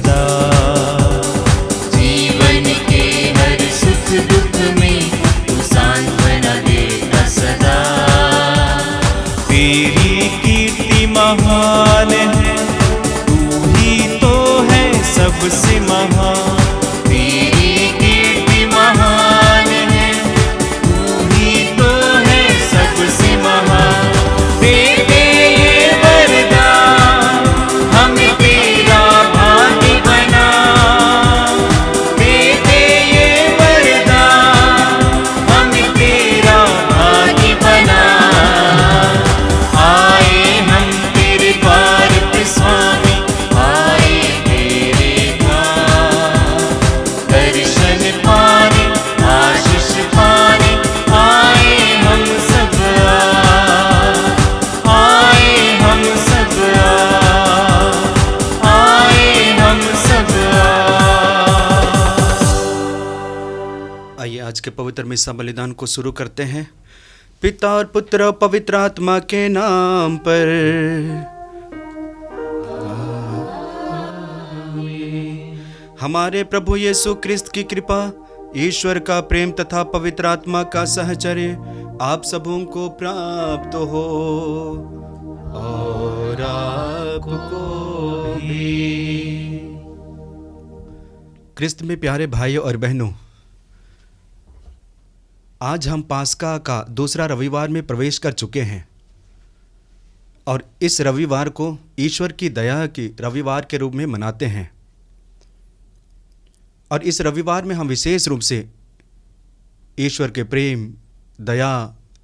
सदा। जीवन के हर सुख दुख में तू सांत्वना देता सदा। तेरी कीर्ति महान है, तू ही तो है सबसे महान। तेरी कीर्ति महान है, तू ही तो है सबसे महान। दे दे ये वरदान हमें तेरा भागी बना। दे दे ये वरदान हमें तेरा भागी बना। आए हम तेरे द्वार पे स्वामी, आए तेरे द्वार। दर्शन पाने आशीष पाने आए हम सब आए हम सब आए हम सब। आइए आज के पवित्र मिस्सा बलिदान को शुरू करते हैं। पिता और पुत्र और पवित्र आत्मा के नाम पर। हमारे प्रभु यीशु क्रिस्त की कृपा, ईश्वर का प्रेम तथा पवित्र आत्मा का सहचर्य आप सबों को प्राप्त हो और आपको भी। क्रिस्त में प्यारे भाइयों और बहनों, आज हम पास्का का दूसरा रविवार में प्रवेश कर चुके हैं और इस रविवार को ईश्वर की दया की रविवार के रूप में मनाते हैं। और इस रविवार में हम विशेष रूप से ईश्वर के प्रेम दया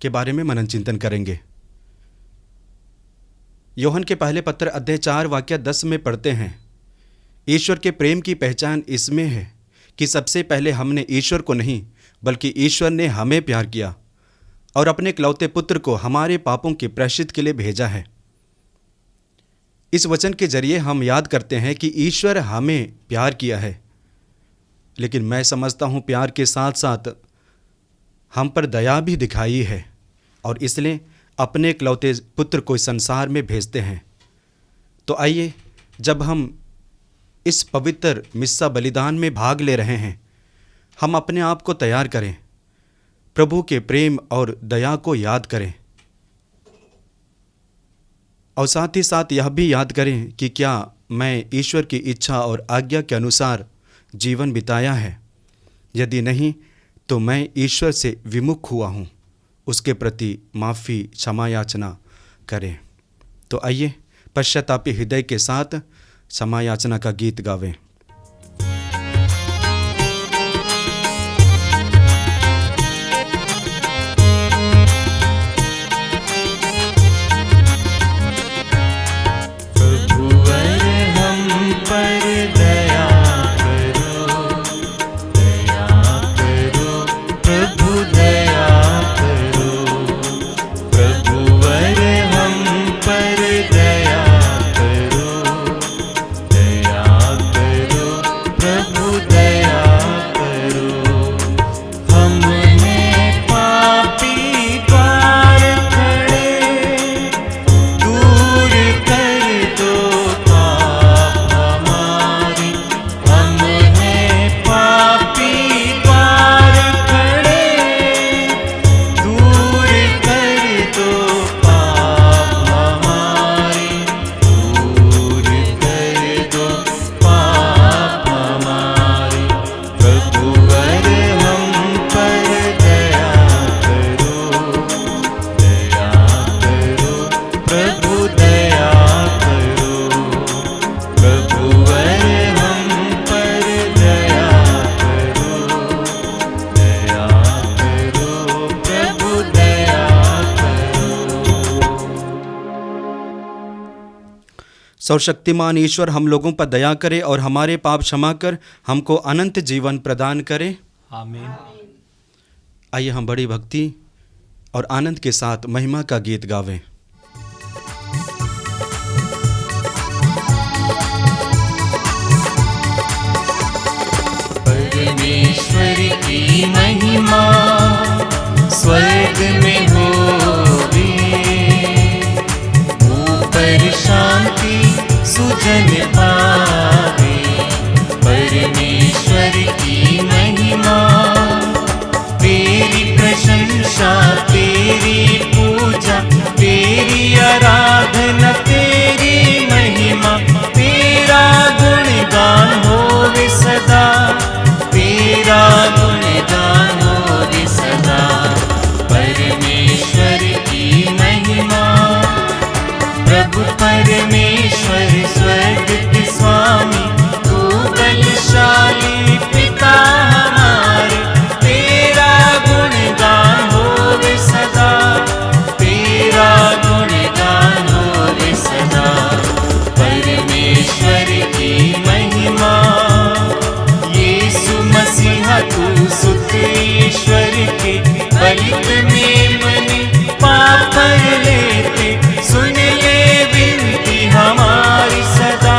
के बारे में मनन चिंतन करेंगे। यूहन्ना के पहले पत्र अध्याय 4 वाक्य 10 में पढ़ते हैं, ईश्वर के प्रेम की पहचान इसमें है कि सबसे पहले हमने ईश्वर को नहीं बल्कि ईश्वर ने हमें प्यार किया और अपने इकलौते पुत्र को हमारे पापों के प्रायश्चित के लिए भेजा है। इस वचन के जरिए हम याद करते हैं कि ईश्वर हमें प्यार किया है, लेकिन मैं समझता हूँ प्यार के साथ साथ हम पर दया भी दिखाई है और इसलिए अपने इकलौते पुत्र को इस संसार में भेजते हैं। तो आइए, जब हम इस पवित्र मिस्सा बलिदान में भाग ले रहे हैं, हम अपने आप को तैयार करें, प्रभु के प्रेम और दया को याद करें और साथ ही साथ यह भी याद करें कि क्या मैं ईश्वर की इच्छा और आज्ञा के अनुसार जीवन बिताया है। यदि नहीं तो मैं ईश्वर से विमुख हुआ हूँ, उसके प्रति माफ़ी क्षमा याचना करें। तो आइए पश्चातापी हृदय के साथ क्षमा याचना का गीत गावें। सर्वशक्तिमान ईश्वर हम लोगों पर दया करे और हमारे पाप क्षमा कर हमको अनंत जीवन प्रदान करे, आमीन। आइए हम बड़ी भक्ति और आनंद के साथ महिमा का गीत गावें। परमेश्वर की महिमा स्वर्ग में होवे, ऊपर शांति सुजन पावे। की महिमा, तेरी प्रशंसा, तेरी पूजा, तेरी आराधना, तेरी महिमा, तेरा गुणगान होवे सदा, तेरा गुणगान होवे सदा। परमेश्वर की महिमा, प्रभु परमेश्वर स्वर्ग के स्वामी, तू बलशाली पिता हमारे, तेरा गुणगान होवे सदा, तेरा गुणगान होवे सदा। परमेश्वर की महिमा, यीशु मसीहा तू सुत ईश्वर के, बलित में मने पाप लेते, सुन ले विनती हमारी सदा,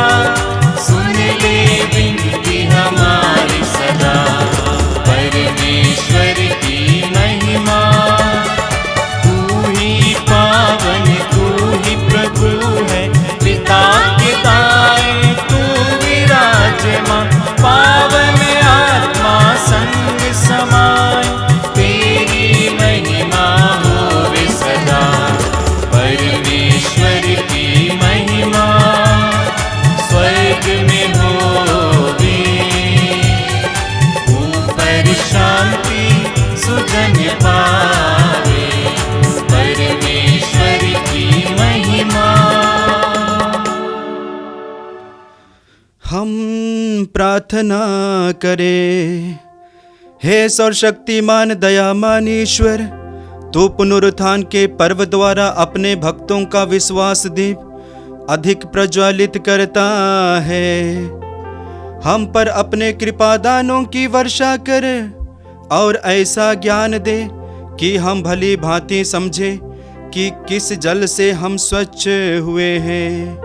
सुन ले विनती हमारी सदा। परमेश्वर की महिमा, तू ही पावन, तू ही प्रभु है, पिता के दाएं तू विराजमान, पावन आत्मा संग समाए, तेरी महिमा होवे सदा। परमेश्वर की महिमा, स्वर्ग में होवे, ऊपर शांति सुजन पावे, परमेश्वर की महिमा। हम प्रार्थना करें। हे सर्वशक्तिमान दयामान ईश्वर, तू पुनरुत्थान के पर्व द्वारा अपने भक्तों का विश्वास दीप अधिक प्रज्वलित करता है। हम पर अपने कृपादानों की वर्षा कर और ऐसा ज्ञान दे कि हम भली भांति समझे कि किस जल से हम स्वच्छ हुए हैं,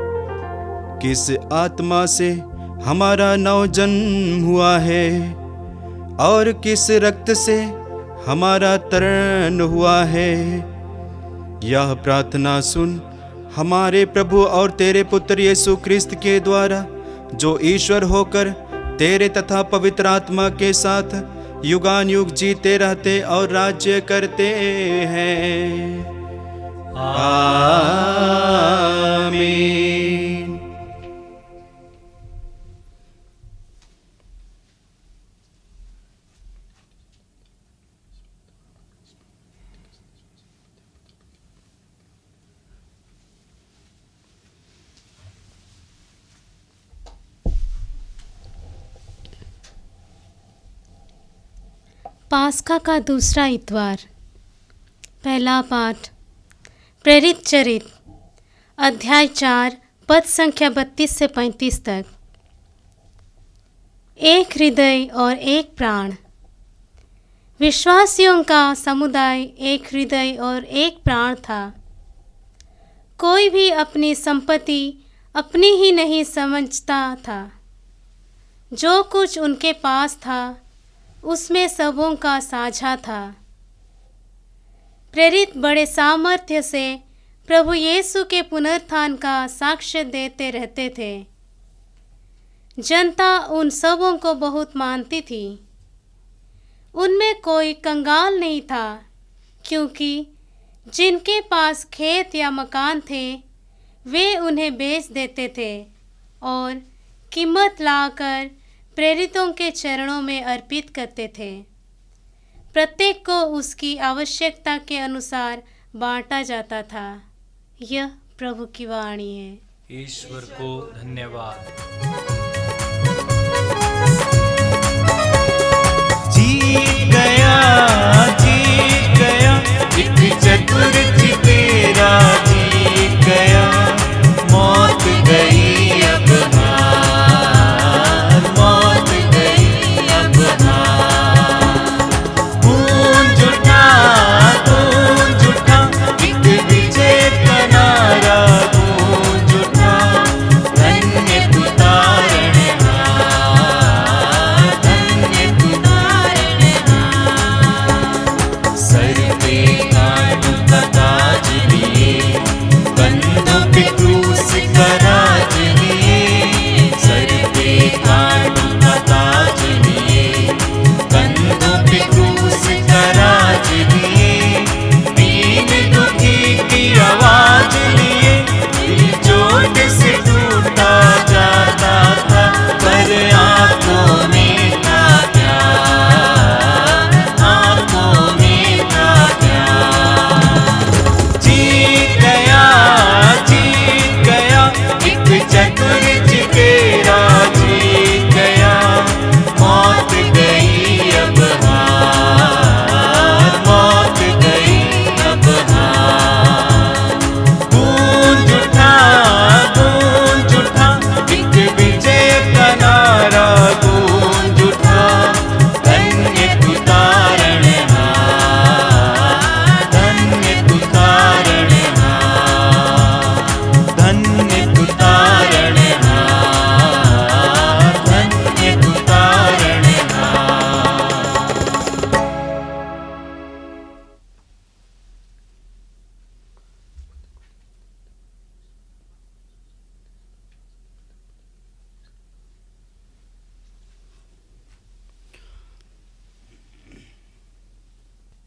किस आत्मा से हमारा नव जन्म हुआ है और किस रक्त से हमारा तरण हुआ है। यह प्रार्थना सुन हमारे प्रभु और तेरे पुत्र यीशु क्रिस्त के द्वारा, जो ईश्वर होकर तेरे तथा पवित्र आत्मा के साथ युगान युग जीते रहते और राज्य करते हैं। आमीन। पास्का का दूसरा इतवार। पहला पाठ प्रेरित चरित्र अध्याय 4 पद संख्या 32 से 35 तक। एक हृदय और एक प्राण। विश्वासियों का समुदाय एक हृदय और एक प्राण था। कोई भी अपनी संपत्ति अपनी ही नहीं समझता था। जो कुछ उनके पास था उसमें सबों का साझा था। प्रेरित बड़े सामर्थ्य से प्रभु यीशु के पुनरुत्थान का साक्ष्य देते रहते थे। जनता उन सबों को बहुत मानती थी। उनमें कोई कंगाल नहीं था, क्योंकि जिनके पास खेत या मकान थे वे उन्हें बेच देते थे और कीमत लाकर प्रेरितों के चरणों में अर्पित करते थे। प्रत्येक को उसकी आवश्यकता के अनुसार बांटा जाता था। यह प्रभु की वाणी है। ईश्वर को धन्यवाद। जीत गया एक चतुर्थी तेरा जीत गया, मौत गई अब हार, मौत गई अब हार। गूंज उठा एक विजय का नारा, गूंज उठा धन्य पुकार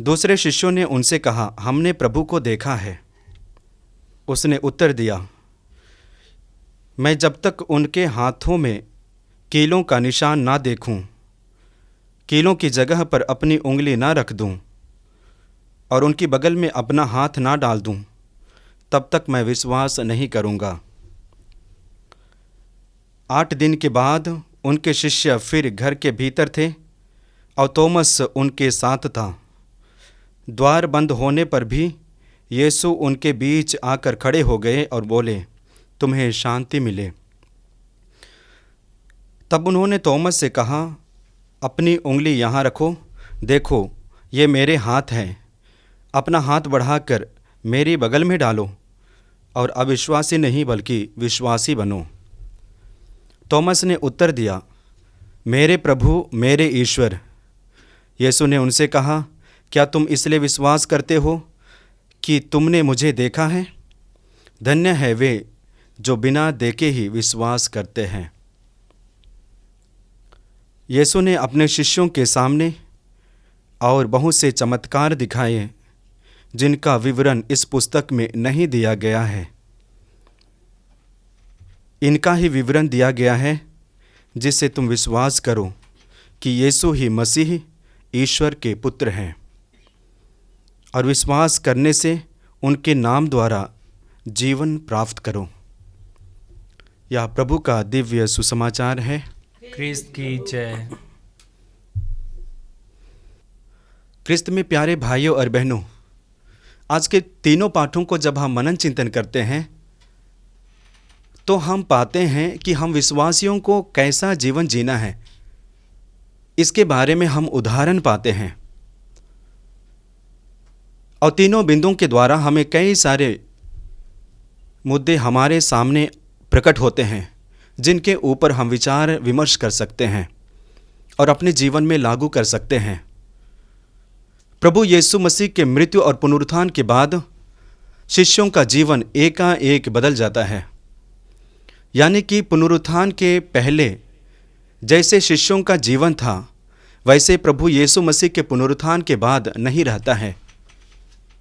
दूसरे शिष्यों ने उनसे कहा, हमने प्रभु को देखा है। उसने उत्तर दिया, मैं जब तक उनके हाथों में कीलों का निशान ना देखूं, कीलों की जगह पर अपनी उंगली ना रख दूं और उनकी बगल में अपना हाथ ना डाल दूं, तब तक मैं विश्वास नहीं करूंगा। 8 दिन के बाद उनके शिष्य फिर घर के भीतर थे और थोमस उनके साथ था। द्वार बंद होने पर भी यीशु उनके बीच आकर खड़े हो गए और बोले, तुम्हें शांति मिले। तब उन्होंने थोमस से कहा, अपनी उंगली यहाँ रखो, देखो ये मेरे हाथ हैं, अपना हाथ बढ़ाकर मेरी बगल में डालो और अविश्वासी नहीं बल्कि विश्वासी बनो। थोमस ने उत्तर दिया, मेरे प्रभु मेरे ईश्वर। यीशु ने उनसे कहा, क्या तुम इसलिए विश्वास करते हो कि तुमने मुझे देखा है? धन्य है वे जो बिना देखे ही विश्वास करते हैं। यीशु ने अपने शिष्यों के सामने और बहुत से चमत्कार दिखाए जिनका विवरण इस पुस्तक में नहीं दिया गया है। इनका ही विवरण दिया गया है जिससे तुम विश्वास करो कि यीशु ही मसीह ईश्वर के पुत्र हैं और विश्वास करने से उनके नाम द्वारा जीवन प्राप्त करो। यह प्रभु का दिव्य सुसमाचार है। क्रिस्त की जय। क्रिस्त में प्यारे भाइयों और बहनों, आज के तीनों पाठों को जब हम मनन चिंतन करते हैं तो हम पाते हैं कि हम विश्वासियों को कैसा जीवन जीना है, इसके बारे में हम उदाहरण पाते हैं। और तीनों बिंदुओं के द्वारा हमें कई सारे मुद्दे हमारे सामने प्रकट होते हैं जिनके ऊपर हम विचार विमर्श कर सकते हैं और अपने जीवन में लागू कर सकते हैं। प्रभु यीशु मसीह के मृत्यु और पुनरुत्थान के बाद शिष्यों का जीवन एकाएक बदल जाता है। यानी कि पुनरुत्थान के पहले जैसे शिष्यों का जीवन था वैसे प्रभु यीशु मसीह के पुनरुत्थान के बाद नहीं रहता है।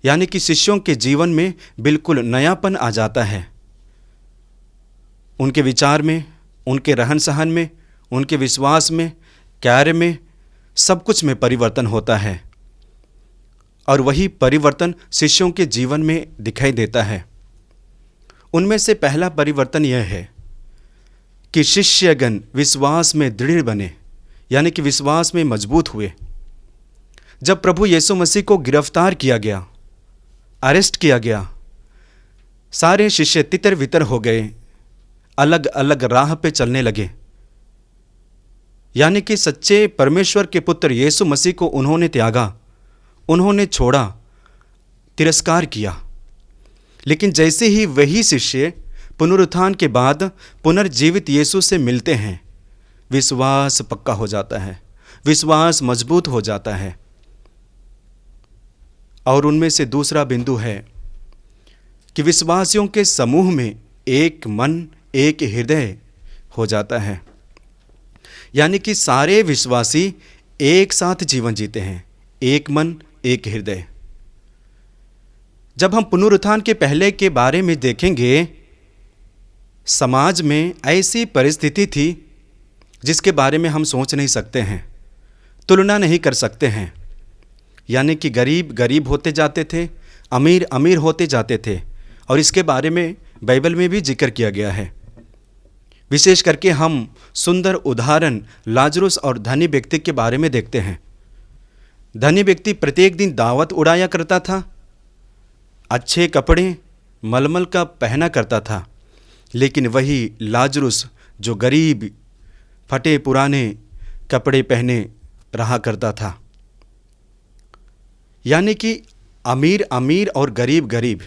यानी कि शिष्यों के जीवन में बिल्कुल नयापन आ जाता है। उनके विचार में, उनके रहन सहन में, उनके विश्वास में, कार्य में, सब कुछ में परिवर्तन होता है और वही परिवर्तन शिष्यों के जीवन में दिखाई देता है। उनमें से पहला परिवर्तन यह है कि शिष्यगण विश्वास में दृढ़ बने, यानी कि विश्वास में मजबूत हुए। जब प्रभु यीशु मसीह को गिरफ्तार किया गया, अरेस्ट किया गया, सारे शिष्य तितर वितर हो गए, अलग अलग राह पे चलने लगे। यानी कि सच्चे परमेश्वर के पुत्र यीशु मसीह को उन्होंने त्यागा, उन्होंने छोड़ा, तिरस्कार किया। लेकिन जैसे ही वही शिष्य पुनरुत्थान के बाद पुनर्जीवित यीशु से मिलते हैं, विश्वास पक्का हो जाता है, विश्वास मजबूत हो जाता है। और उनमें से दूसरा बिंदु है कि विश्वासियों के समूह में एक मन, एक हृदय हो जाता है। यानी कि सारे विश्वासी एक साथ जीवन जीते हैं, एक मन, एक हृदय। जब हम पुनरुत्थान के पहले के बारे में देखेंगे, समाज में ऐसी परिस्थिति थी जिसके बारे में हम सोच नहीं सकते हैं, तुलना नहीं कर सकते हैं। यानी कि गरीब गरीब होते जाते थे, अमीर अमीर होते जाते थे, और इसके बारे में बाइबल में भी जिक्र किया गया है। विशेष करके हम सुंदर उदाहरण लाजरुस और धनी व्यक्ति के बारे में देखते हैं। धनी व्यक्ति प्रत्येक दिन दावत उड़ाया करता था, अच्छे कपड़े मलमल का पहना करता था, लेकिन वही लाजरुस जो गरीब फटे पुराने कपड़े पहने रहा करता था। यानी कि अमीर अमीर और गरीब गरीब।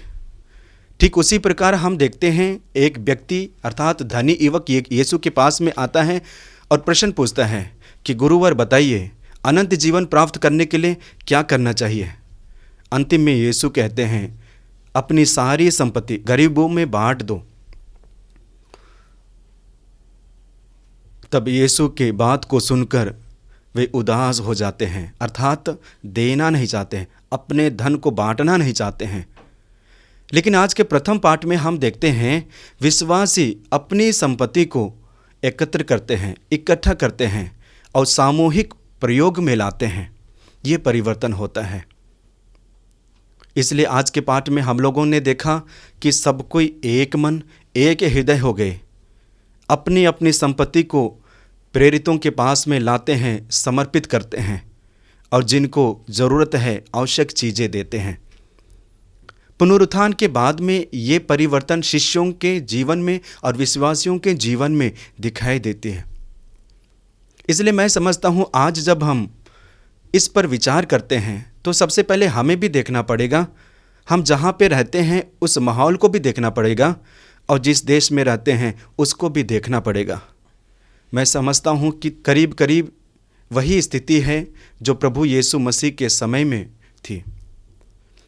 ठीक उसी प्रकार हम देखते हैं एक व्यक्ति अर्थात धनी युवक यीशु के पास में आता है और प्रश्न पूछता है कि गुरुवर बताइए, अनंत जीवन प्राप्त करने के लिए क्या करना चाहिए? अंतिम में यीशु कहते हैं, अपनी सारी संपत्ति गरीबों में बांट दो। तब यीशु के बात को सुनकर वे उदास हो जाते हैं, अर्थात देना नहीं चाहते हैं, अपने धन को बांटना नहीं चाहते हैं। लेकिन आज के प्रथम पाठ में हम देखते हैं विश्वासी अपनी संपत्ति को एकत्र करते हैं, इकट्ठा करते हैं और सामूहिक प्रयोग में लाते हैं। ये परिवर्तन होता है। इसलिए आज के पाठ में हम लोगों ने देखा कि सब कोई एक मन, एक हृदय हो गए, अपनी अपनी संपत्ति को प्रेरितों के पास में लाते हैं, समर्पित करते हैं और जिनको ज़रूरत है आवश्यक चीज़ें देते हैं। पुनरुत्थान के बाद में ये परिवर्तन शिष्यों के जीवन में और विश्वासियों के जीवन में दिखाई देती है। इसलिए मैं समझता हूँ आज जब हम इस पर विचार करते हैं तो सबसे पहले हमें भी देखना पड़ेगा, हम जहाँ पे रहते हैं उस माहौल को भी देखना पड़ेगा और जिस देश में रहते हैं उसको भी देखना पड़ेगा। मैं समझता हूँ कि करीब करीब वही स्थिति है जो प्रभु यीशु मसीह के समय में थी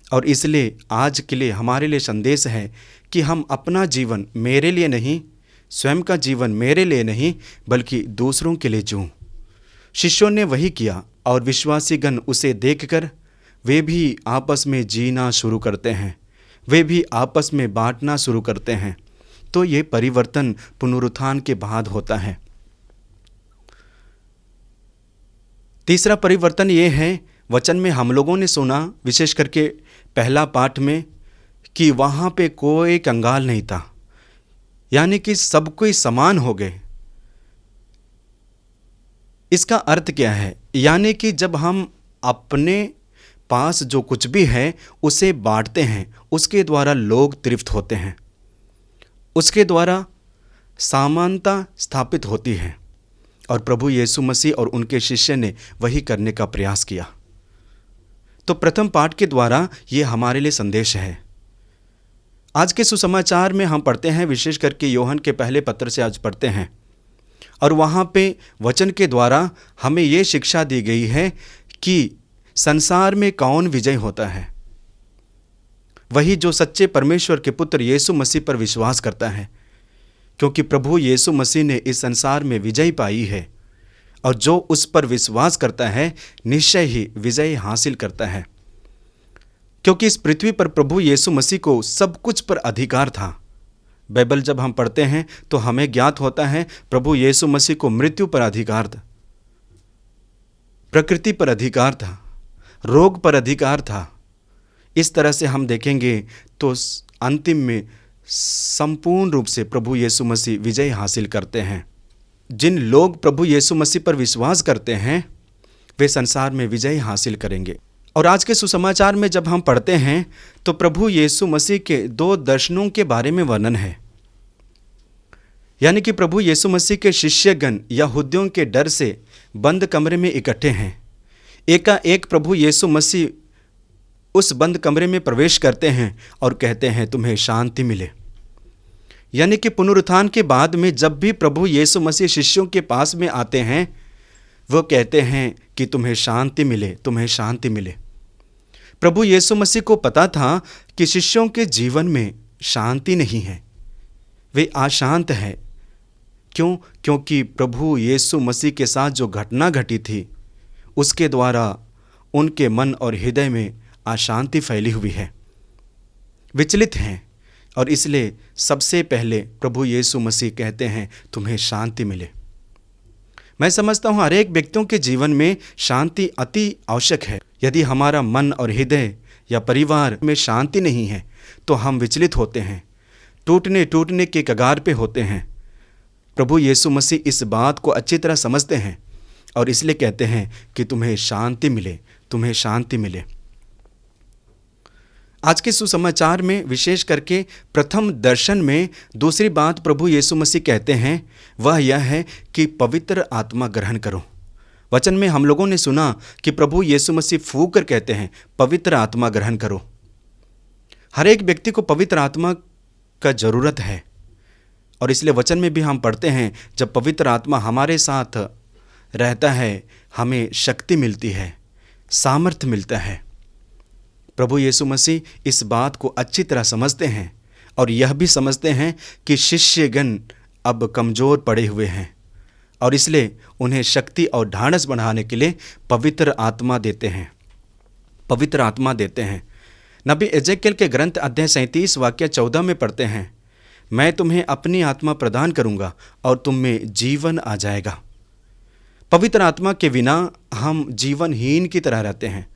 और इसलिए आज के लिए हमारे लिए संदेश है कि हम अपना जीवन मेरे लिए नहीं, स्वयं का जीवन मेरे लिए नहीं बल्कि दूसरों के लिए जीऊं। शिष्यों ने वही किया और विश्वासीगण उसे देखकर वे भी आपस में जीना शुरू करते हैं, वे भी आपस में बांटना शुरू करते हैं। तो ये परिवर्तन पुनरुत्थान के बाद होता है। तीसरा परिवर्तन ये है, वचन में हम लोगों ने सुना, विशेष करके पहला पाठ में, कि वहाँ पे कोई कंगाल नहीं था, यानी कि सब कोई समान हो गए। इसका अर्थ क्या है? यानी कि जब हम अपने पास जो कुछ भी है उसे बांटते हैं, उसके द्वारा लोग तृप्त होते हैं, उसके द्वारा समानता स्थापित होती है और प्रभु यीशु मसीह और उनके शिष्य ने वही करने का प्रयास किया। तो प्रथम पाठ के द्वारा ये हमारे लिए संदेश है। आज के सुसमाचार में हम पढ़ते हैं, विशेष करके योहन के पहले पत्र से आज पढ़ते हैं और वहाँ पे वचन के द्वारा हमें ये शिक्षा दी गई है कि संसार में कौन विजय होता है? वही जो सच्चे परमेश्वर के पुत्र यीशु मसीह पर विश्वास करता है, क्योंकि प्रभु यीशु मसीह ने इस संसार में विजय पाई है और जो उस पर विश्वास करता है निश्चय ही विजय हासिल करता है। क्योंकि इस पृथ्वी पर प्रभु यीशु मसीह को सब कुछ पर अधिकार था। बाइबल जब हम पढ़ते हैं तो हमें ज्ञात होता है प्रभु यीशु मसीह को मृत्यु पर अधिकार था, प्रकृति पर अधिकार था, रोग पर अधिकार था। इस तरह से हम देखेंगे तो अंतिम में संपूर्ण रूप से प्रभु यीशु मसीह विजय हासिल करते हैं। जिन लोग प्रभु यीशु मसीह पर विश्वास करते हैं वे संसार में विजय हासिल करेंगे। और आज के सुसमाचार में जब हम पढ़ते हैं तो प्रभु यीशु मसीह के 2 दर्शनों के बारे में वर्णन है। यानी कि प्रभु यीशु मसीह के शिष्यगण यहूदियों के डर से बंद कमरे में इकट्ठे हैं। एकाएक प्रभु यीशु मसीह उस बंद कमरे में प्रवेश करते हैं और कहते हैं तुम्हें शांति मिले। यानी कि पुनरुत्थान के बाद में जब भी प्रभु यीशु मसीह शिष्यों के पास में आते हैं वो कहते हैं कि तुम्हें शांति मिले, तुम्हें शांति मिले। प्रभु यीशु मसीह को पता था कि शिष्यों के जीवन में शांति नहीं है, वे अशांत हैं। क्यों? क्योंकि प्रभु यीशु मसीह के साथ जो घटना घटी थी उसके द्वारा उनके मन और हृदय में अशांति फैली हुई है, विचलित हैं और इसलिए सबसे पहले प्रभु यीशु मसीह कहते हैं तुम्हें शांति मिले। मैं समझता हूँ हर एक व्यक्तियों के जीवन में शांति अति आवश्यक है। यदि हमारा मन और हृदय या परिवार में शांति नहीं है तो हम विचलित होते हैं, टूटने के कगार पे होते हैं। प्रभु यीशु मसीह इस बात को अच्छी तरह समझते हैं और इसलिए कहते हैं कि तुम्हें शांति मिले, तुम्हें शांति मिले। आज के सुसमाचार में विशेष करके प्रथम दर्शन में दूसरी बात प्रभु यीशु मसीह कहते हैं वह यह है कि पवित्र आत्मा ग्रहण करो। वचन में हम लोगों ने सुना कि प्रभु यीशु मसीह फूंक कर कहते हैं पवित्र आत्मा ग्रहण करो। हर एक व्यक्ति को पवित्र आत्मा का ज़रूरत है और इसलिए वचन में भी हम पढ़ते हैं जब पवित्र आत्मा हमारे साथ रहता है हमें शक्ति मिलती है, सामर्थ्य मिलता है। प्रभु यीशु मसीह इस बात को अच्छी तरह समझते हैं और यह भी समझते हैं कि शिष्यगण अब कमज़ोर पड़े हुए हैं और इसलिए उन्हें शक्ति और ढाढ़स बढ़ाने के लिए पवित्र आत्मा देते हैं। पवित्र आत्मा देते हैं। नबी एजेकियल के ग्रंथ अध्याय 37 वाक्य 14 में पढ़ते हैं, मैं तुम्हें अपनी आत्मा प्रदान करूंगा और तुम में जीवन आ जाएगा। पवित्र आत्मा के बिना हम जीवनहीन की तरह रहते हैं।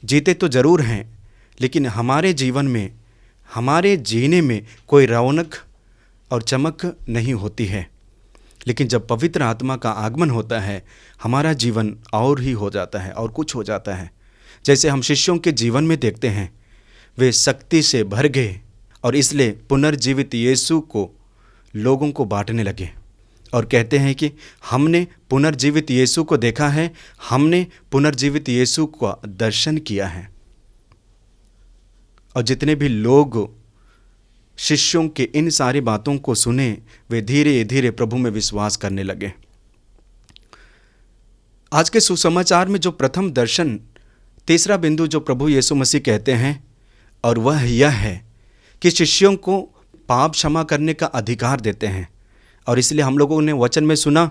जीते तो जरूर हैं, लेकिन हमारे जीवन में, हमारे जीने में कोई रौनक और चमक नहीं होती है। लेकिन जब पवित्र आत्मा का आगमन होता है, हमारा जीवन और ही हो जाता है और कुछ हो जाता है। जैसे हम शिष्यों के जीवन में देखते हैं, वे शक्ति से भर गए और इसलिए पुनर्जीवित यीशु को लोगों को बांटने लगे और कहते हैं कि हमने पुनर्जीवित यीशु को देखा है, हमने पुनर्जीवित यीशु का दर्शन किया है। और जितने भी लोग शिष्यों के इन सारी बातों को सुने, वे धीरे धीरे प्रभु में विश्वास करने लगे। आज के सुसमाचार में जो प्रथम दर्शन, तीसरा बिंदु जो प्रभु यीशु मसीह कहते हैं, और वह यह है कि शिष्यों को पाप क्षमा करने का अधिकार देते हैं। और इसलिए हम लोगों ने वचन में सुना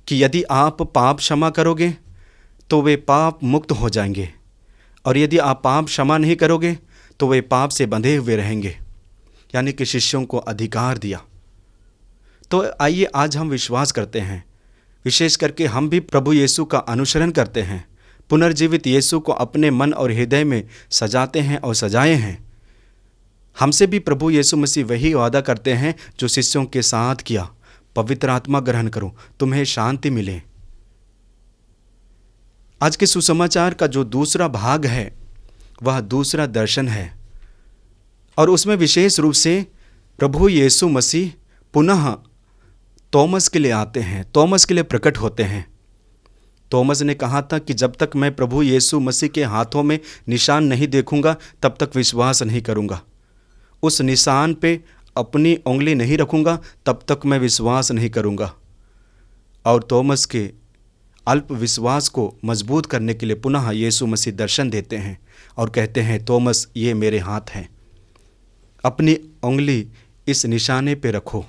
कि यदि आप पाप क्षमा करोगे तो वे पाप मुक्त हो जाएंगे, और यदि आप पाप क्षमा नहीं करोगे तो वे पाप से बंधे हुए रहेंगे। यानी कि शिष्यों को अधिकार दिया। तो आइए आज हम विश्वास करते हैं, विशेष करके हम भी प्रभु यीशु का अनुसरण करते हैं, पुनर्जीवित यीशु को अपने मन और हृदय में सजाते हैं और सजाए हैं। हमसे भी प्रभु यीशु मसीह वही वादा करते हैं जो शिष्यों के साथ किया, पवित्र आत्मा ग्रहण करो, तुम्हें शांति मिले। आज के सुसमाचार का जो दूसरा भाग है वह दूसरा दर्शन है, और उसमें विशेष रूप से प्रभु यीशु मसीह पुनः तोमस के लिए आते हैं, तोमस के लिए प्रकट होते हैं। तोमस ने कहा था कि जब तक मैं प्रभु यीशु मसीह के हाथों में निशान नहीं देखूंगा तब तक विश्वास नहीं करूंगा, उस निशान पे अपनी उंगली नहीं रखूंगा तब तक मैं विश्वास नहीं करूंगा। और तोमस के अल्प विश्वास को मजबूत करने के लिए पुनः यीशु मसीह दर्शन देते हैं और कहते हैं, तोमस ये मेरे हाथ हैं, अपनी उंगली इस निशाने पे रखो।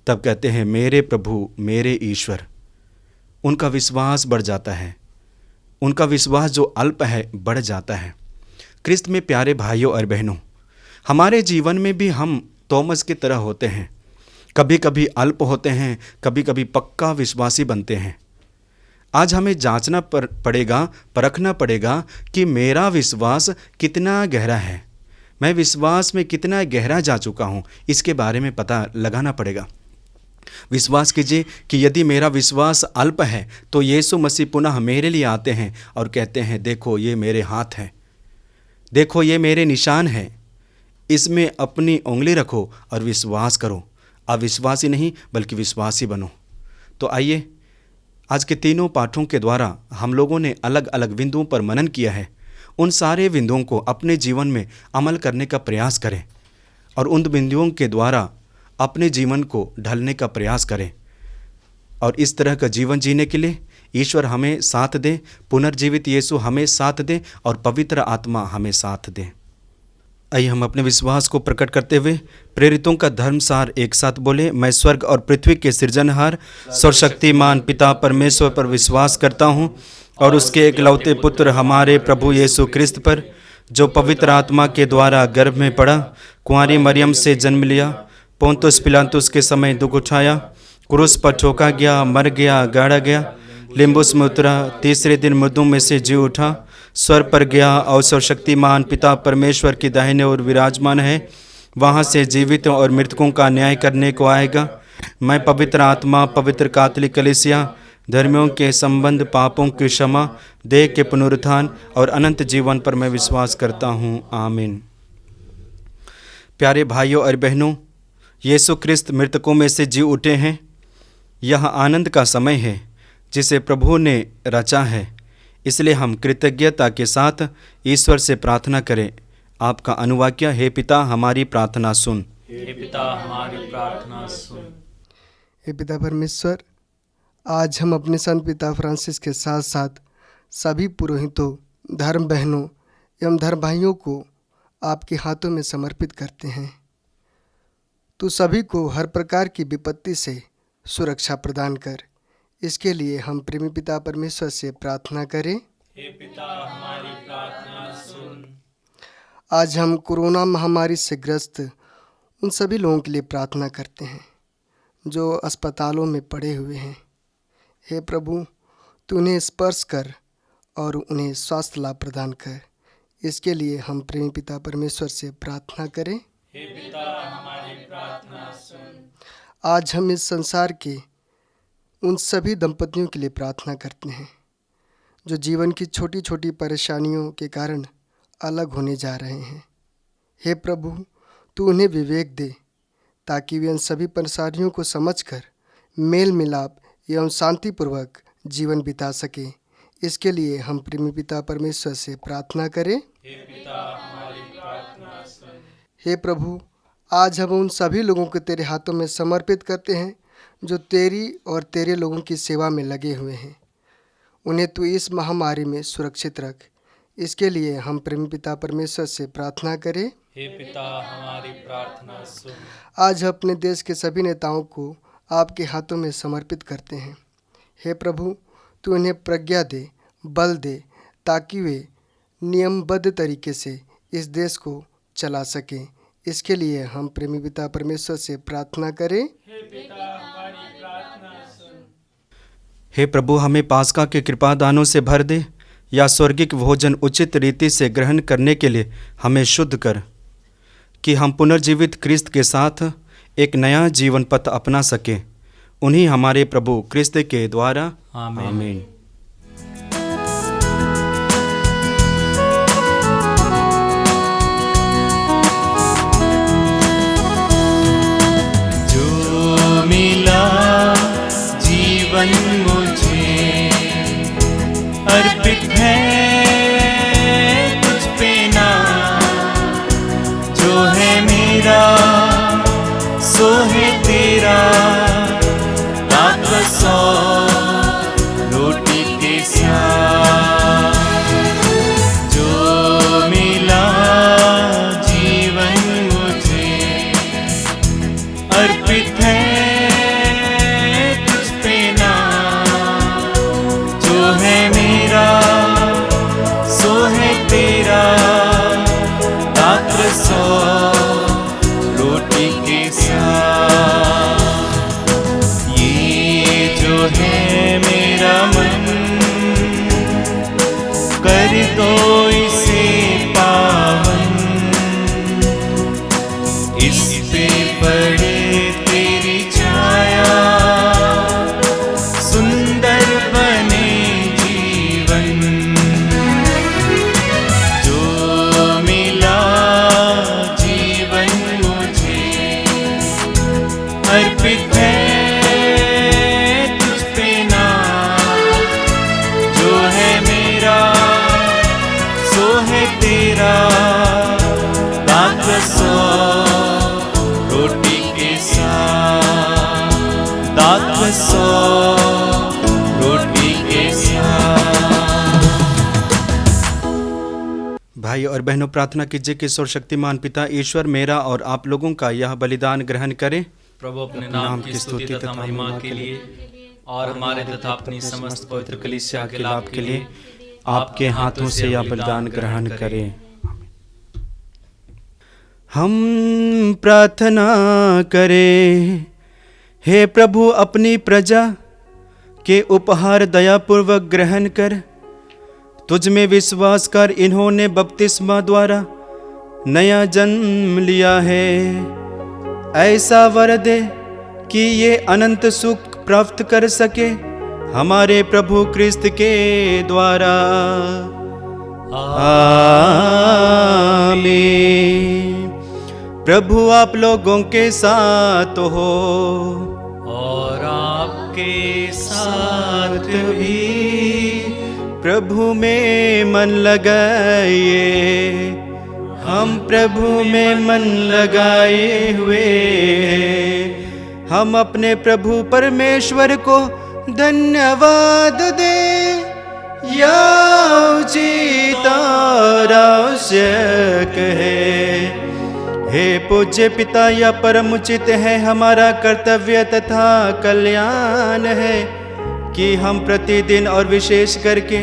तब कहते हैं, मेरे प्रभु मेरे ईश्वर। उनका विश्वास बढ़ जाता है, उनका विश्वास जो अल्प है बढ़ जाता है। क्रिस्त में प्यारे भाइयों और बहनों, हमारे जीवन में भी हम तोमस की तरह होते हैं। कभी कभी अल्प होते हैं, कभी कभी पक्का विश्वासी बनते हैं। आज हमें जांचना पड़ेगा, परखना पड़ेगा कि मेरा विश्वास कितना गहरा है, मैं विश्वास में कितना गहरा जा चुका हूँ, इसके बारे में पता लगाना पड़ेगा। विश्वास कीजिए कि यदि मेरा विश्वास अल्प है तो यीशु मसीह पुनः मेरे लिए आते हैं और कहते हैं, देखो ये मेरे हाथ हैं, देखो ये मेरे निशान हैं, इसमें अपनी उंगली रखो और विश्वास करो। अविश्वासी नहीं बल्कि विश्वासी बनो। तो आइए, आज के तीनों पाठों के द्वारा हम लोगों ने अलग अलग बिंदुओं पर मनन किया है। उन सारे बिंदुओं को अपने जीवन में अमल करने का प्रयास करें और उन बिंदुओं के द्वारा अपने जीवन को ढलने का प्रयास करें, और इस तरह का जीवन जीने के लिए ईश्वर हमें साथ दे, पुनर्जीवित यीशु हमें साथ दे और पवित्र आत्मा हमें साथ दे। आइए हम अपने विश्वास को प्रकट करते हुए प्रेरितों का धर्मसार एक साथ बोले। मैं स्वर्ग और पृथ्वी के सृजनहार सर्वशक्तिमान पिता परमेश्वर पर विश्वास करता हूँ और उसके एकलौते पुत्र हमारे प्रभु यीशु क्रिस्त पर, जो पवित्र आत्मा के द्वारा गर्भ में पड़ा, कुंवारी मरियम से जन्म लिया, पोंतुस पिलातुस के समय दुख उठाया, क्रूस पर ठोका गया, मर गया, गाड़ा गया, लिम्बुस में उतरा, तीसरे दिन मृतों में से जी उठा, स्वर्ग पर गया और सर्वशक्तिमान पिता परमेश्वर की दाहिने ओर विराजमान है, वहाँ से जीवित और मृतकों का न्याय करने को आएगा। मैं पवित्र आत्मा, पवित्र कैथोलिक कलीसिया, धर्मियों के संबंध, पापों की क्षमा, देह के पुनरुत्थान और अनंत जीवन पर मैं विश्वास करता हूँ। आमीन। प्यारे भाइयों और बहनों, यीशु क्रिस्त मृतकों में से जी उठे हैं। यह आनंद का समय है जिसे प्रभु ने रचा है, इसलिए हम कृतज्ञता के साथ ईश्वर से प्रार्थना करें। आपका अनुवाक्य, हे पिता हमारी प्रार्थना सुन। हे पिता हमारी प्रार्थना सुन। हे पिता परमेश्वर, आज हम अपने संत पिता फ्रांसिस के साथ साथ सभी पुरोहितों, धर्म बहनों एवं धर्म भाइयों को आपके हाथों में समर्पित करते हैं। तू सभी को हर प्रकार की विपत्ति से सुरक्षा प्रदान कर, इसके लिए हम प्रेमी पिता परमेश्वर से प्रार्थना करें। हे पिता हमारी प्रार्थना सुन। आज हम कोरोना महामारी से ग्रस्त उन सभी लोगों के लिए प्रार्थना करते हैं जो अस्पतालों में पड़े हुए हैं। हे प्रभु, तू उन्हें स्पर्श कर और उन्हें स्वास्थ्य लाभ प्रदान कर। इसके लिए हम प्रेमी पिता परमेश्वर से प्रार्थना करें। हे पिता हमारी प्रार्थना सुन। आज हम इस संसार के उन सभी दंपतियों के लिए प्रार्थना करते हैं जो जीवन की छोटी छोटी परेशानियों के कारण अलग होने जा रहे हैं। हे प्रभु, तू उन्हें विवेक दे ताकि वे इन सभी परेशानियों को समझकर मेल मिलाप एवं शांतिपूर्वक जीवन बिता सकें। इसके लिए हम प्रेमी पिता परमेश्वर से प्रार्थना करें। हे पिता हमारी प्रार्थना सुन। हे प्रभु, आज हम उन सभी लोगों को तेरे हाथों में समर्पित करते हैं जो तेरी और तेरे लोगों की सेवा में लगे हुए हैं। उन्हें तू इस महामारी में सुरक्षित रख। इसके लिए हम प्रेमी पिता परमेश्वर से प्रार्थना करें। हे पिता हमारी प्रार्थना सुन। आज हम अपने देश के सभी नेताओं को आपके हाथों में समर्पित करते हैं। हे प्रभु, तू उन्हें प्रज्ञा दे, बल दे ताकि वे नियमबद्ध तरीके से इस देश को चला सकें। इसके लिए हम प्रेमी पिता परमेश्वर से प्रार्थना करें। हे पिता हमारी प्रार्थना सुन। हे प्रभु, हमें पास्का के कृपा दानों से भर दे या स्वर्गिक भोजन उचित रीति से ग्रहण करने के लिए हमें शुद्ध कर कि हम पुनर्जीवित क्रिस्त के साथ एक नया जीवन पथ अपना सकें। उन्हीं हमारे प्रभु क्रिस्त के द्वारा आमीन। आमीन। जो मिला जीवन मुझे अर्पित है तुझ पे ना, जो है मेरा सो है तेरा, रात सौ रोटी के साथ। जो मिला जीवन मुझे अर्पित है तुझ पे ना, जो है मेरा सो है तेरा, रात्र सौ रोटी के साथ। ये जो है मेरा मन, कर दो इसे पावन, इस पे पड़े तेरी छाया, सुंदर बने जीवन। जो मिला जीवन मुझे अर्पित है तुझ पे ना, जो है मेरा सो है तेरा, रात सौ रोटी के साथ, रात सौ रोटी के साथ। भाई और बहनों, प्रार्थना कीजिए कि सर्वशक्तिमान पिता ईश्वर मेरा और आप लोगों का यह बलिदान ग्रहण करें। प्रभु अपने नाम की स्तुति तथा महिमा के लिए और हमारे तथा अपनी समस्त पवित्र कलीसिया के लाभ के लिए आपके हाथों से यह बलिदान ग्रहण करें। हम प्रार्थना करें। हे प्रभु, अपनी प्रजा के उपहार दयापूर्वक ग्रहण कर। तुझ में विश्वास कर इन्होंने बपतिस्मा द्वारा नया जन्म लिया है। ऐसा वर दे कि ये अनंत सुख प्राप्त कर सके हमारे प्रभु क्रिस्त के द्वारा। आमीन। प्रभु आप लोगों के साथ हो और आपके साथ भी। प्रभु में मन लगाइए, हम प्रभु में मन लगाए हुए हैं। हम अपने प्रभु परमेश्वर को धन्यवाद दें, या उचित और आवश्यक है। हे पूज्य पिता, यह परम उचित है, हमारा कर्तव्य तथा कल्याण है कि हम प्रतिदिन और विशेष करके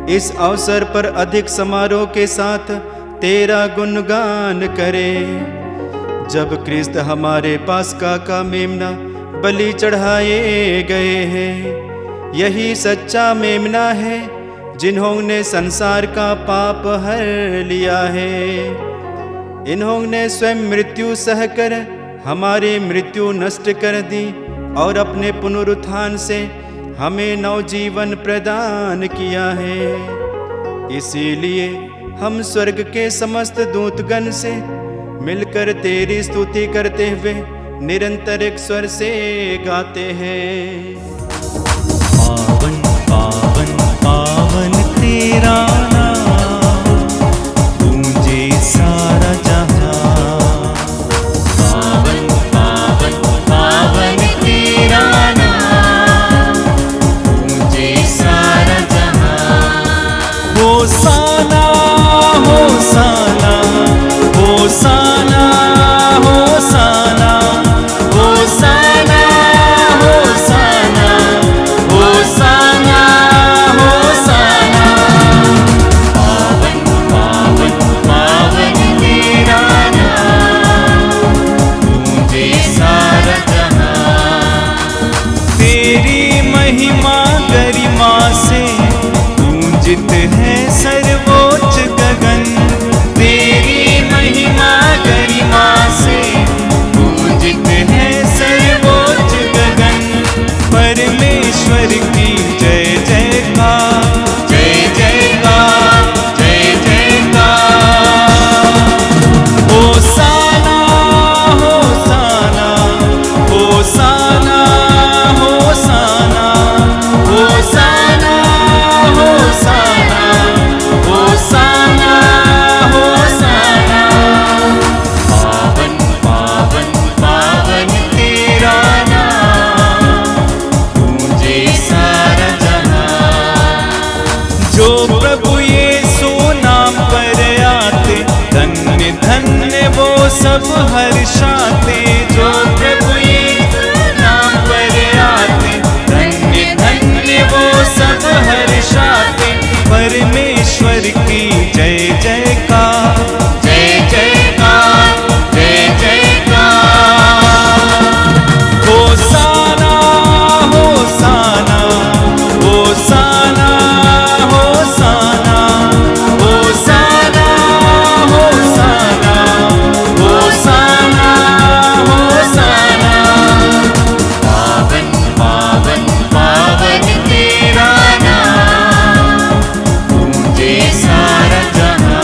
इस अवसर पर अधिक समारोह के साथ तेरा गुणगान करें। जब क्रिस्त हमारे पास्का का मेमना बलि चढ़ाए गए हैं, यही सच्चा मेमना है जिन्होंने संसार का पाप हर लिया है। इन्होंने स्वयं मृत्यु सहकर हमारी मृत्यु नष्ट कर दी और अपने पुनरुत्थान से हमें नवजीवन प्रदान किया है। इसीलिए हम स्वर्ग के समस्त दूतगण से मिलकर तेरी स्तुति करते हुए निरंतर एक स्वर से गाते हैं। पावन पावन पावन तेरा नाम, गूंजे सारा जहां। पावन पावन पावन तेरा नाम, गूंजे सारा जहां। होसाना होसाना होसाना होसाना होसाना होसाना होसाना होसाना। पावन पावन पावन तेरा नाम, गूंजे सारा जहां। तेरी महिमा गरिमा से गूंजित है सर्वोच्च गगन। तेरी महिमा गरिमा से गूंजित है सर्वोच्च गगन। परमेश्वर की जय जयकार, जय जयकार, जय जयकार। होसाना होसाना होसाना होसाना होसाना होसाना होसाना होसाना। पावन पावन पावन तेरा नाम, गूंजे सारा जहां। जो प्रभु यीशु नाम पर आते, धन्य धन्य वो सब हर्षाते। जो प्रभु यीशु नाम पर आते, धन्य धन्य वो सब हर्षाते। परमेश्वर की जय जयकार, जय जयकार, जय जयकार। होसाना होसाना होसाना होसाना होसाना होसाना होसाना होसाना। पावन पावन पावन तेरा नाम, गूंजे सारा जहां।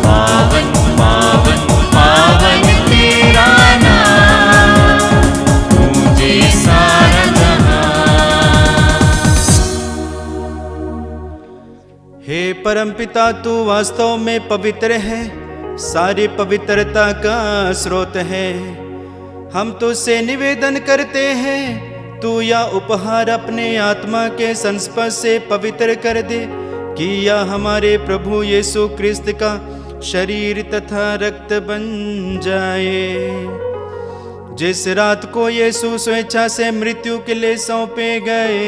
पावन पावन पावन तेरा नाम, गूंजे सारा जहां। हे परमपिता, तू वास्तव में पवित्र है, सारी पवित्रता का स्रोत है। हम तुझसे निवेदन करते हैं, तू यह उपहार अपने आत्मा के संस्पर्श से पवित्र कर दे, कि यह हमारे प्रभु यीशु क्रिस्त का शरीर तथा रक्त बन जाए। जिस रात को यीशु स्वेच्छा से मृत्यु के लिए सौंपे गए,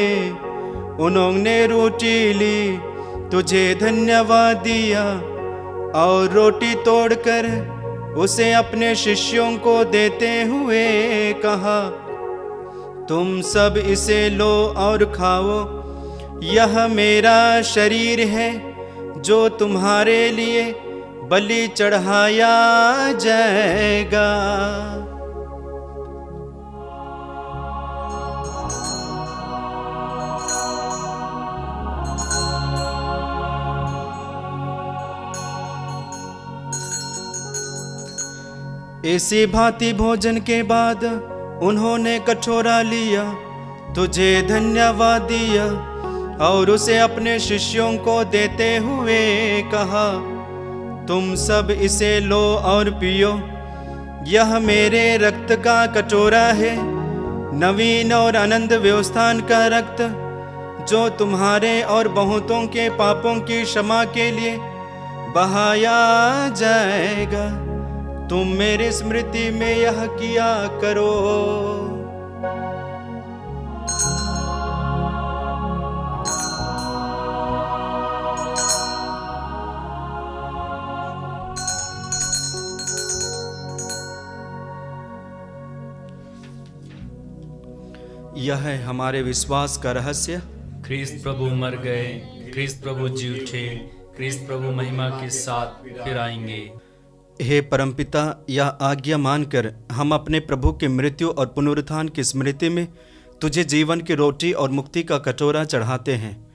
उन्होंने रोटी ली, तुझे धन्यवाद दिया और रोटी तोड़कर उसे अपने शिष्यों को देते हुए कहा, तुम सब इसे लो और खाओ, यह मेरा शरीर है जो तुम्हारे लिए बलि चढ़ाया जाएगा। इसी भांति भोजन के बाद उन्होंने कटोरा लिया, तुझे धन्यवाद दिया और उसे अपने शिष्यों को देते हुए कहा, तुम सब इसे लो और पियो, यह मेरे रक्त का कटोरा है, नवीन और अनंत व्यवस्थान का रक्त, जो तुम्हारे और बहुतों के पापों की क्षमा के लिए बहाया जाएगा। तुम मेरी स्मृति में यह किया करो। यह है हमारे विश्वास का रहस्य। ख्रीस्त प्रभु मर गए, ख्रीस्त प्रभु जी उठे, ख्रीस्त प्रभु महिमा के साथ फिर आएंगे। हे परमपिता, यह आज्ञा मानकर हम अपने प्रभु की मृत्यु और पुनरुत्थान की स्मृति में तुझे जीवन की रोटी और मुक्ति का कटोरा चढ़ाते हैं।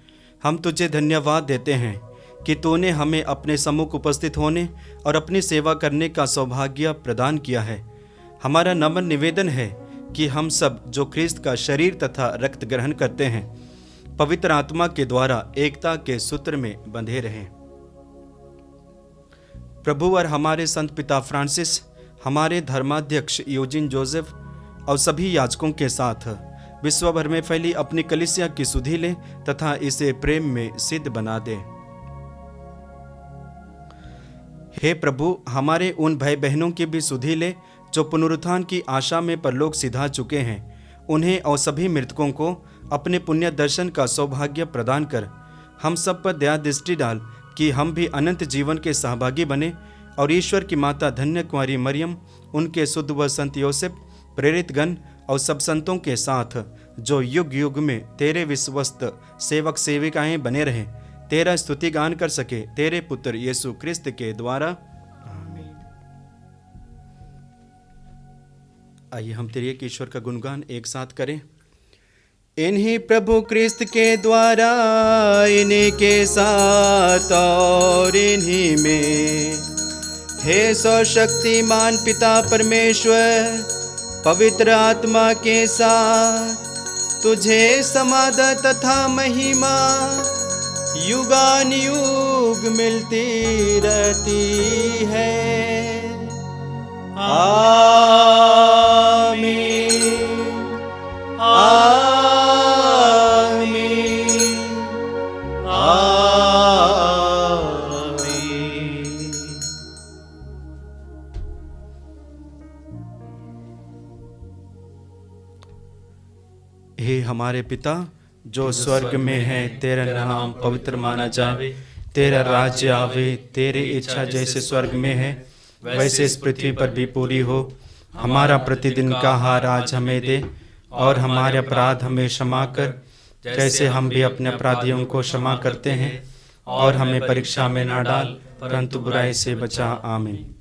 हम तुझे धन्यवाद देते हैं कि तूने हमें अपने सम्मुख उपस्थित होने और अपनी सेवा करने का सौभाग्य प्रदान किया है। हमारा नम्र निवेदन है कि हम सब जो ख्रीस्त का शरीर तथा रक्त ग्रहण करते हैं, पवित्र आत्मा के द्वारा एकता के सूत्र में बंधे रहें। प्रभु और हमारे संत पिता फ्रांसिस, हमारे धर्माध्यक्ष यूजिन जोसेफ और सभी याजकों के साथ विश्व भर में फैली अपनी कलीसिया की सुधि ले तथा इसे प्रेम में सिद्ध बना दे। हे प्रभु, हमारे उन भाई बहनों की भी सुधि ले जो पुनरुत्थान की आशा में परलोक सिधा चुके हैं। उन्हें और सभी मृतकों को अपने पुण्य दर्शन का सौभाग्य प्रदान कर हम सब पर दया दृष्टि डाल कि हम भी अनंत जीवन के सहभागी बने और ईश्वर की माता धन्य कुंवारी मरियम, उनके शुद्ध व संत योसेफ, प्रेरित गण और सब संतों के साथ जो युग युग में तेरे विश्वस्त सेवक सेविकाएं बने रहें, तेरा स्तुति गान कर सके, तेरे पुत्र यीशु क्रिस्त के द्वारा। आइए हम तेरे एक ईश्वर का गुणगान एक साथ करें। इन्हीं प्रभु क्रिस्त के द्वारा, इन्हीं के साथ और इन्हीं में, हे सर्वशक्तिमान पिता परमेश्वर, पवित्र आत्मा के साथ तुझे समाधा तथा महिमा युगान युग मिलती रहती है। आमीन, आमीन, आमीन। हे हमारे पिता जो स्वर्ग में है, तेरा नाम पवित्र माना जावे, तेरा राज्य आवे, तेरी इच्छा जैसे स्वर्ग में है वैसे इस पृथ्वी पर भी पूरी हो। हमारा प्रतिदिन का आहार आज हमें दे और हमारे अपराध हमें क्षमा कर, जैसे हम भी अपने अपराधियों को क्षमा करते हैं, और हमें परीक्षा में ना डाल परंतु बुराई से बचा। आमीन।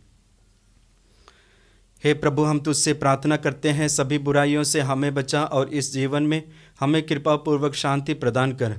हे प्रभु, हम तुझसे प्रार्थना करते हैं, सभी बुराइयों से हमें बचा और इस जीवन में हमें कृपा पूर्वक शांति प्रदान कर।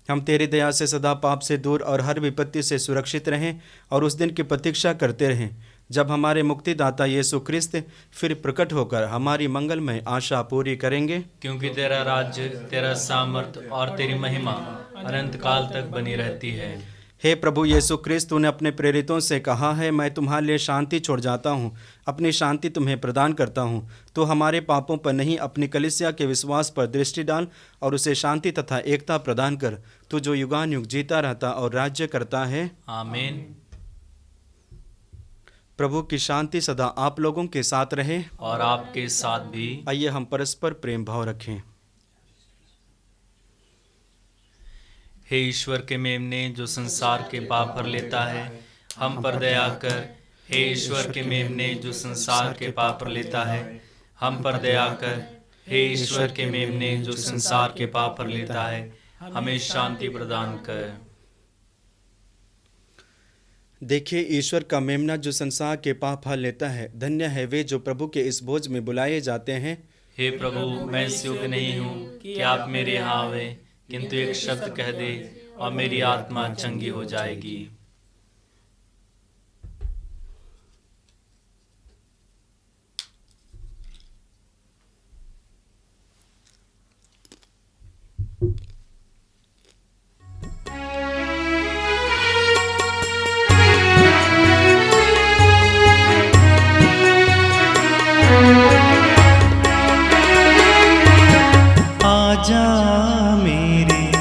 हम तेरी दया से सदा पाप से दूर और हर विपत्ति से सुरक्षित रहें और उस दिन की प्रतीक्षा करते रहें जब हमारे मुक्तिदाता यीशु क्रिस्त फिर प्रकट होकर हमारी मंगलमय आशा पूरी करेंगे। क्योंकि तेरा राज्य, तेरा सामर्थ और तेरी महिमा अनंत काल तक बनी रहती है। हे प्रभु यीशु क्रिस्त, तूने अपने प्रेरितों से कहा है, मैं तुम्हारे लिए शांति छोड़ जाता हूँ, अपनी शांति तुम्हें प्रदान करता हूँ। तो हमारे पापों पर नहीं, अपनी कलीसिया के विश्वास पर दृष्टि डाल और उसे शांति तथा एकता प्रदान कर, तू जो युगान युग जीता रहता और राज्य करता है। आमीन। प्रभु की शांति सदा आप लोगों के साथ रहे और आपके साथ भी। आइए हम परस्पर प्रेम भाव रखें। हे ईश्वर के मेमने जो संसार के पाप भर लेता है, हम पर दया कर। हे ईश्वर के मेमने जो संसार के पाप भर लेता है, हम पर दया कर। हे ईश्वर के मेमने जो संसार के पाप भर लेता है, हमें शांति प्रदान कर। देखिए, ईश्वर का मेमना जो संसार के पाप हर लेता है। धन्य है वे जो प्रभु के इस भोज में बुलाए जाते हैं। हे प्रभु, मैं इस योग्य नहीं हूँ कि आप मेरे यहाँ आवे, किंतु एक शब्द कह दे और मेरी आत्मा चंगी हो जाएगी। आजा मेरे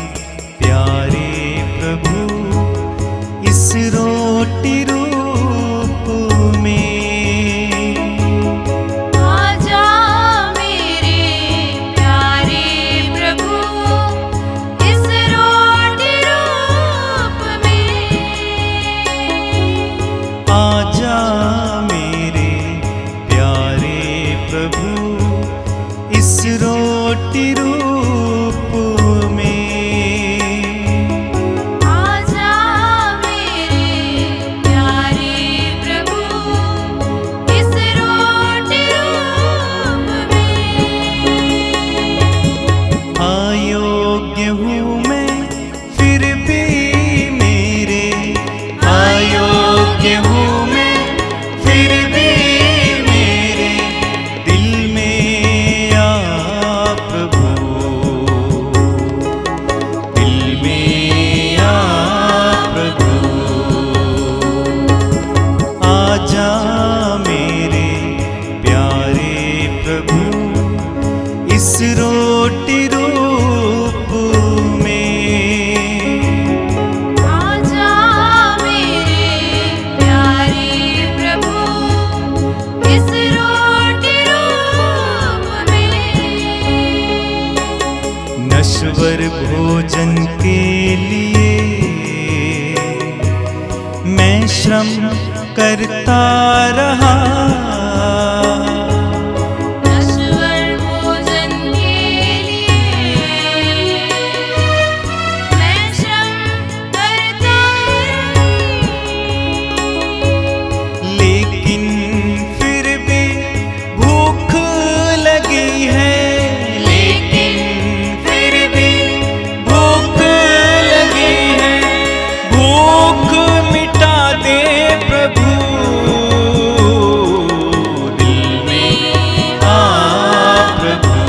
प्यारे प्रभु, इस रोटी रूप में। आजा मेरे प्यारे प्रभु, इस रोटी रूप में। आजा मेरे प्यारे प्रभु, इस रोटी रूप हूँ मैं फिर भी मेरे, अयोग्य हूँ मैं फिर भी मेरे, दिल में आ प्रभु, दिल में आ प्रभु, आजा मेरे प्यारे प्रभु, इस रोटी रूप में। आजा मेरे प्यारे प्रभु, इस रोटी रूप में। नश्वर भोजन के लिए मैं श्रम करता रहा, नश्वर भोजन के लिए मैं श्रम करता रही, लेकिन फिर भी भूख लगी है, लेकिन फिर भी भूख लगी है, भूख मिटा दे प्रभु, दिल में आ प्रभु,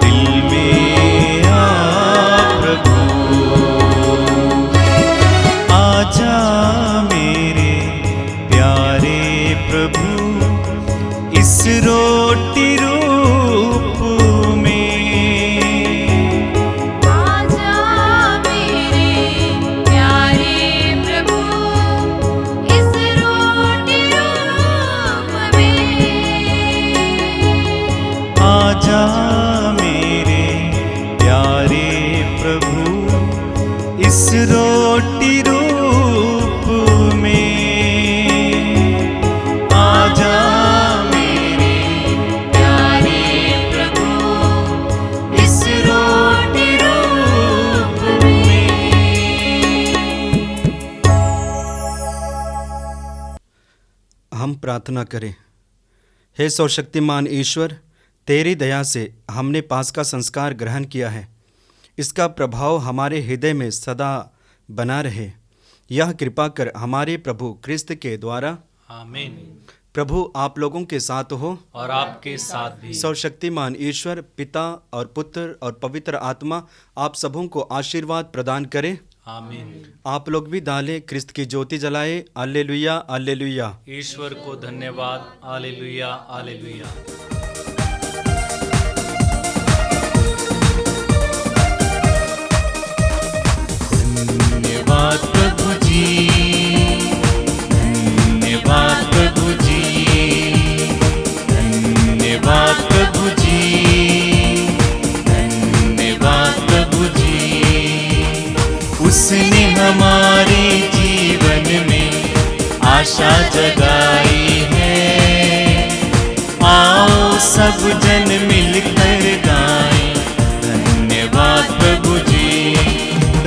दिल में आ प्रभु, आजा मेरे प्यारे प्रभु, इस रोटी रूप में। आजा मेरे प्यारे प्रभु, इस रोटी रूप में। आजा मेरे प्यारे प्रभु, इस रोटी रूप में। आजा मेरे प्यारे प्रभु, इस रोटी रूप में। हम प्रार्थना करें। हे सर्वशक्तिमान ईश्वर, तेरी दया से हमने पास्का संस्कार ग्रहण किया है। इसका प्रभाव हमारे हृदय में सदा बना रहे। यह कृपा कर हमारे प्रभु क्रिस्त के द्वारा। आमीन। प्रभु आप लोगों के साथ हो। और आपके साथ भी। सर्वशक्तिमान ईश्वर पिता और पुत्र और पवित्र आत्मा आप सबों को आशीर्वाद प्रदान करें। आमीन। आप लोग भी डालें, क्रिस्त की ज्योति जलाए। alleluia, alleluia। ईश्वर को धन्यवाद। Hallelujah, hallelujah. धन्यवाद प्रभु जी, धन्यवाद प्रभु जी, धन्यवाद प्रभु जी, धन्यवाद प्रभु जी। उसने हमारे जीवन में आशा जगाई है। आओ सब जन मिलकर गाएं, धन्यवाद प्रभु जी,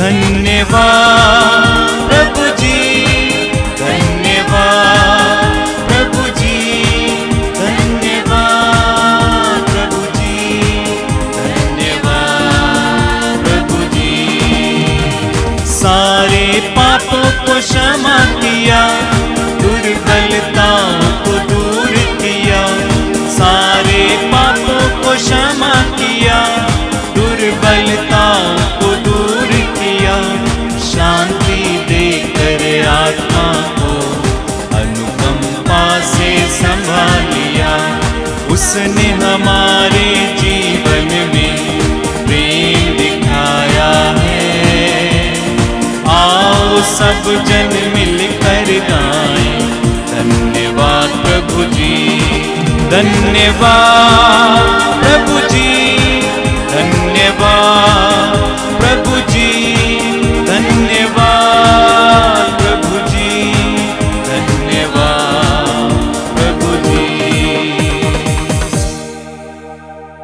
धन्यवाद प्रभु जी, धन्यवाद प्रभु जी, धन्यवाद प्रभु जी, धन्यवाद प्रभु जी। सारे पापों को क्षमा किया, दुर्बलताओं को दूर किया। सारे पापों को क्षमा किया, दुर्बलताओं को दूर किया। शांति देकर आत्मा को अनुकंपा से संभालिया। उसने हमारे जीवन में प्रेम दिखाया है। आओ सब जन